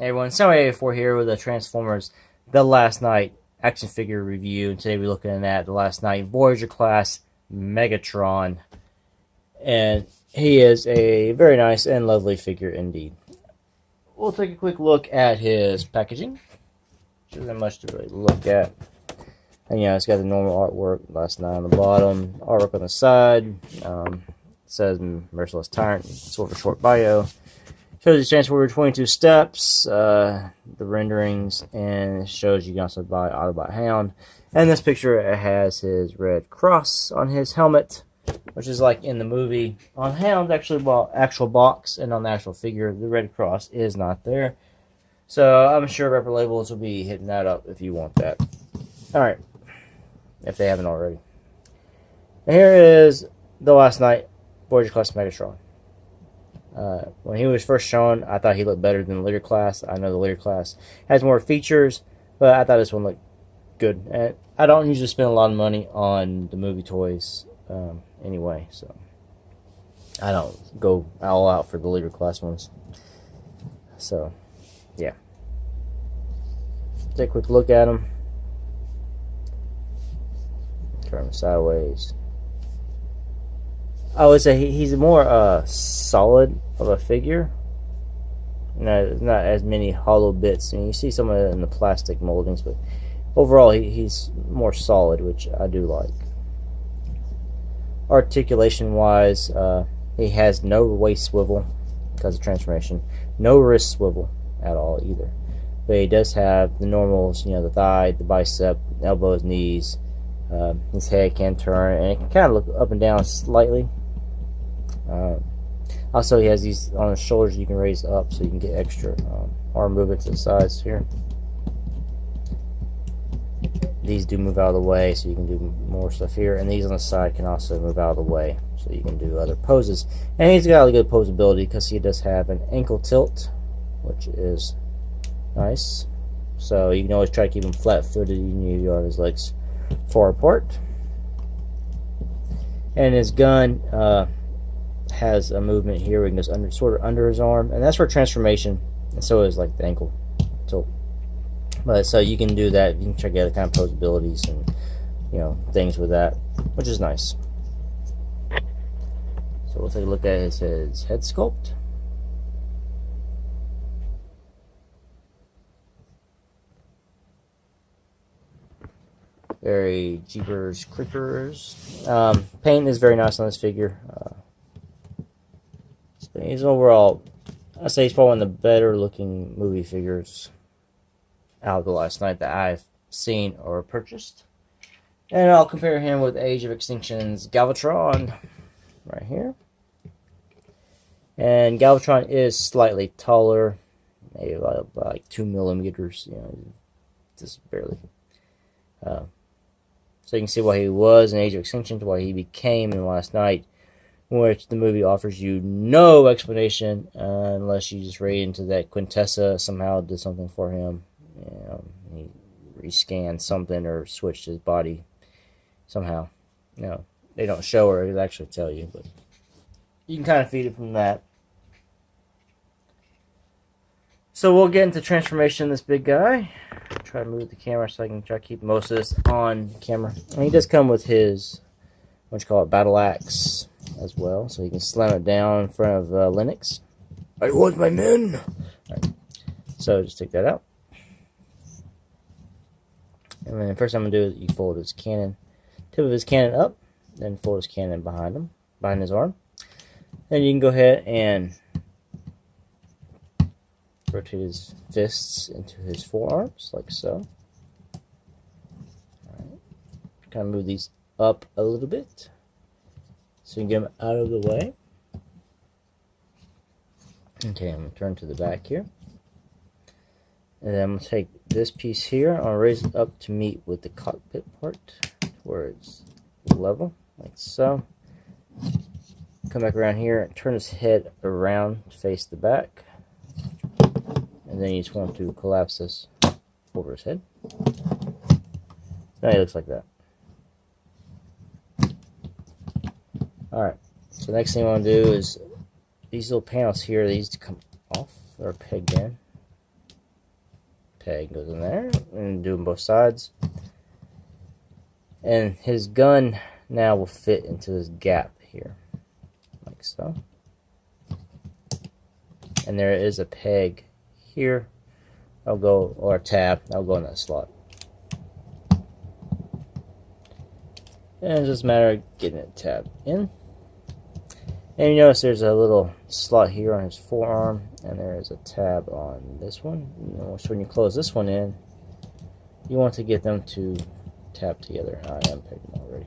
Hey everyone, Sound84 here with the Transformers The Last Night action figure review. And today we're looking at the Last Night Voyager class Megatron. And he is a very nice and lovely figure indeed. We'll take a quick look at his packaging. There isn't much to really look at. And yeah, it's got the normal artwork, Last Night on the bottom, artwork on the side. It says Merciless Tyrant, sort of a short bio. Shows you Transformer 22 steps, the renderings, and it shows you can also buy Autobot Hound. And this picture, it has his red cross on his helmet, which is like in the movie. On Hound's actual box and on the actual figure, the red cross is not there. So I'm sure Repro Labels will be hitting that up if you want that. Alright, if they haven't already. And here is the Last Night Voyager class Megatron. When he was first shown, I thought he looked better than the later class. I know the later class has more features, but I thought this one looked good. And I don't usually spend a lot of money on the movie toys anyway, so I don't go all out for the later class ones. So, yeah. Take a quick look at him. Turn him sideways. I would say he's more solid of a figure. Not as many hollow bits. I mean, you see some of it in the plastic moldings, but overall he's more solid, which I do like. Articulation wise, he has no waist swivel because of transformation, no wrist swivel at all either. But he does have the normals, you know, the thigh, the bicep, elbows, knees. His head can turn, and it can kind of look up and down slightly. Also, he has these on his shoulders you can raise up so you can get extra arm movement to the sides here. These do move out of the way so you can do more stuff here, and these on the side can also move out of the way so you can do other poses. And he's got a good posability because he does have an ankle tilt, which is nice. So you can always try to keep him flat-footed even if you have his legs far apart. And his gun has a movement here where he goes sort of under his arm, and that's for transformation, and so is like the ankle tilt. But so you can do that. You can check out the kind of posabilities and, you know, things with that, which is nice. So we'll take a look at his head sculpt. Very Jeepers Creepers. Paint is very nice on this figure. He's overall, I'd say he's probably one of the better looking movie figures out of the Last Night that I've seen or purchased. And I'll compare him with Age of Extinction's Galvatron right here. And Galvatron is slightly taller, maybe like 2 millimeters, you know, just barely. So you can see what he was in Age of Extinction to what he became in Last Night, which the movie offers you no explanation unless you just read into that Quintessa somehow did something for him. You know, he rescanned something or switched his body somehow. You know, they don't show or they actually tell you, but you can kind of feed it from that. So we'll get into transformation of this big guy. Try to move the camera so I can try to keep most of this on camera. And he does come with his, what you call it, battle axe as well, so you can slam it down in front of Linux. I want my men! Right. So just take that out. And then the first thing I'm going to do is you fold his cannon, tip of his cannon up, then fold his cannon behind him, behind his arm. Then you can go ahead and rotate his fists into his forearms, like so. Alright. Kind of move these up a little bit so you can get them out of the way. Okay, I'm going to turn to the back here. And then I'm going to take this piece here, I'll raise it up to meet with the cockpit part where it's level, like so. Come back around here and turn his head around to face the back. And then you just want to collapse this over his head. Now he looks like that. Alright, so next thing I want to do is these little panels here, these to come off or pegged in. peg goes in there, and do them both sides. And his gun now will fit into this gap here, like so. And there is a peg here. I'll go, or a tab. I'll go in that slot. And it's just a matter of getting it tabbed in. And you notice there's a little slot here on his forearm, and there is a tab on this one. So when you close this one in, you want to get them to tab together. I am pegging them already.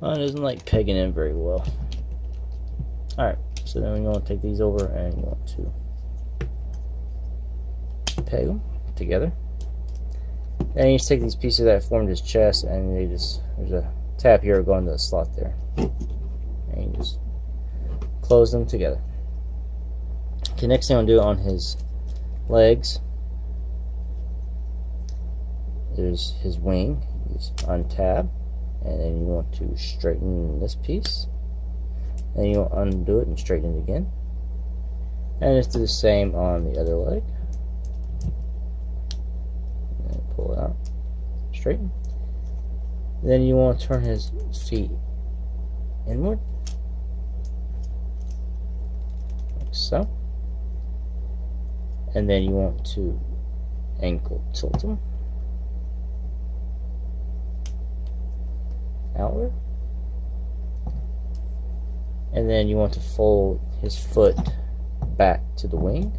Well, it doesn't like pegging in very well. Alright, so then you want to take these over and you want to peg them together. And you just take these pieces that formed his chest, and they just, there's a tab here going to the slot there. And you just close them together. Okay, next thing I'm going to do on his legs, there's his wing. You just untab, and then you want to straighten this piece. Then you want to undo it and straighten it again. And just do the same on the other leg. And pull it out, straighten. Then you want to turn his feet inward, like so. And then you want to ankle tilt them outward. And then you want to fold his foot back to the wing.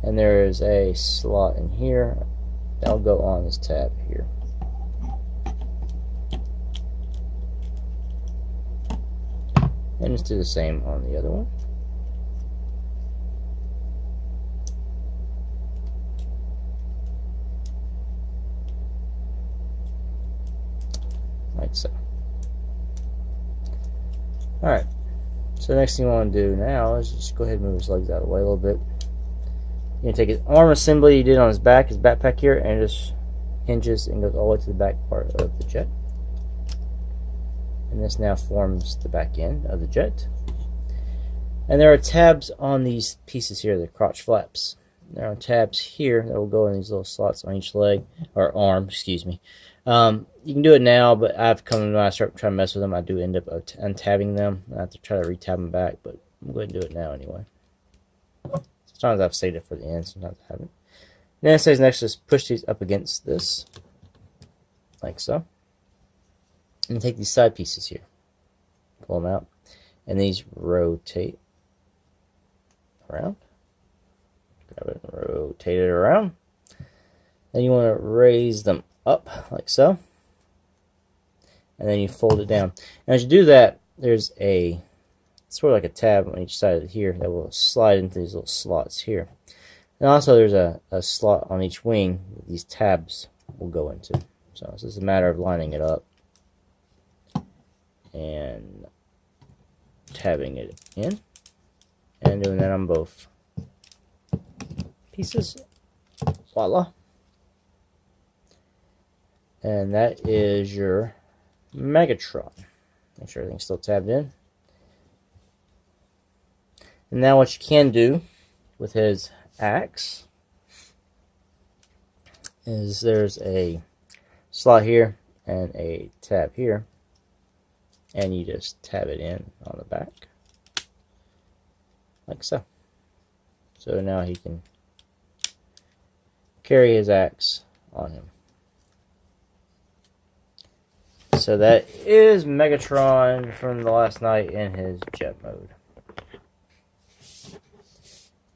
And there is a slot in here that'll go on this tab here. And just do the same on the other one. Like so. Alright, so the next thing you want to do now is just go ahead and move his legs out of the way a little bit. You're going to take his arm assembly you did on his back, his backpack here, and it just hinges and goes all the way to the back part of the jet. And this now forms the back end of the jet. And there are tabs on these pieces here, the crotch flaps. There are tabs here that will go in these little slots on each leg, or arm, excuse me. You can do it now, but I've come when I start trying to mess with them, I do end up untabbing them. I have to try to retab them back, but I'm going to do it now anyway. Sometimes I've saved it for the end, sometimes I haven't. Then it says next, just push these up against this, like so. And take these side pieces here, pull them out, and these rotate around. Grab it and rotate it around. Then you want to raise them up like so, and then you fold it down. And as you do that, there's a sort of like a tab on each side of here that will slide into these little slots here. And also there's a slot on each wing that these tabs will go into. So it's just a matter of lining it up and tabbing it in, and doing that on both pieces. Voila. And that is your Megatron. Make sure everything's still tabbed in. And now what you can do with his axe is there's a slot here and a tab here, and you just tab it in on the back like so. So now he can carry his axe on him. So that is Megatron from the last night in his jet mode.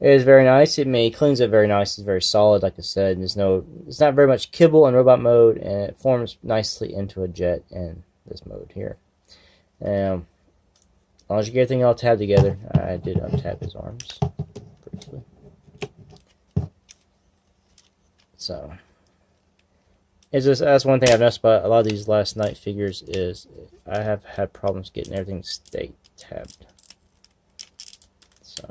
It is very nice. It cleans up very nice. It's very solid, like I said. It's not very much kibble in robot mode, and it forms nicely into a jet in this mode here. As long as you get everything all tabbed together, I did untab his arms briefly. So it's just, that's one thing I've noticed about a lot of these last night figures is I have had problems getting everything to stay tabbed. So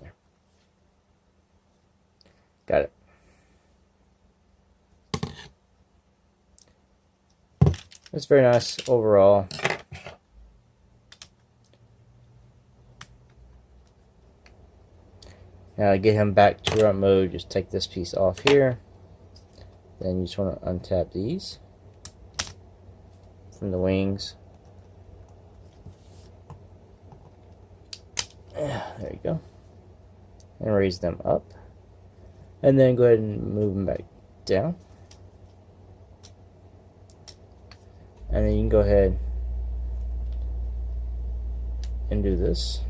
there. Got it. It's very nice overall. Now to get him back to run mode, just take this piece off here. Then you just want to untap these from the wings. There you go. And raise them up. And then go ahead and move them back down. And then you can go ahead and do this.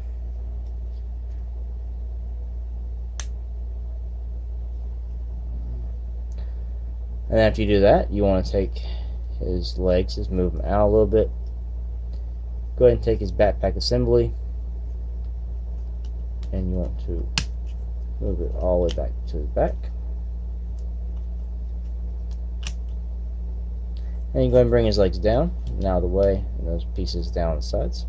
And after you do that, you want to take his legs, just move them out a little bit. Go ahead and take his backpack assembly, and you want to move it all the way back to the back. And you go ahead and bring his legs down and out of the way, and those pieces down the sides.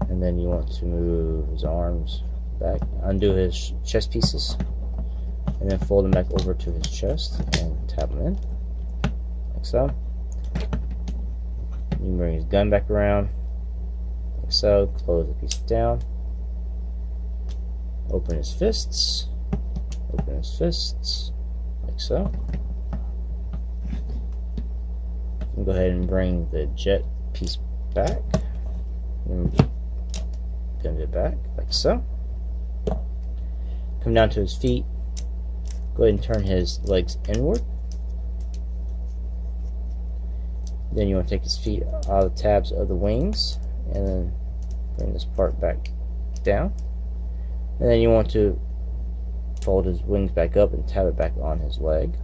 And then you want to move his arms back, undo his chest pieces, and then fold them back over to his chest and tap them in, like so. You can bring his gun back around, like so. Close the piece down. Open his fists. Open his fists, like so. You can go ahead and bring the jet piece back. And bend it back, like so. Come down to his feet. Go ahead and turn his legs inward. Then you want to take his feet out of the tabs of the wings, and then bring this part back down. And then you want to fold his wings back up and tab it back on his leg.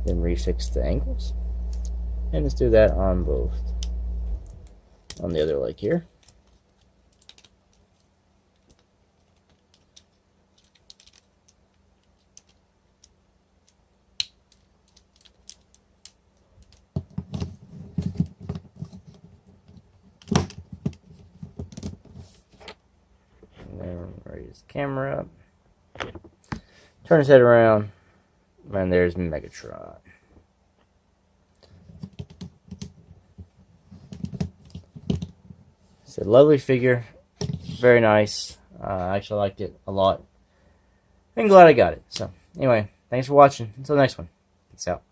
Then refix the angles. And let's do that on both. On the other leg here. And then raise the camera up. Turn his head around. And there's Megatron. It's a lovely figure, very nice. I actually liked it a lot. I'm glad I got it. So anyway, thanks for watching. Until the next one, peace out.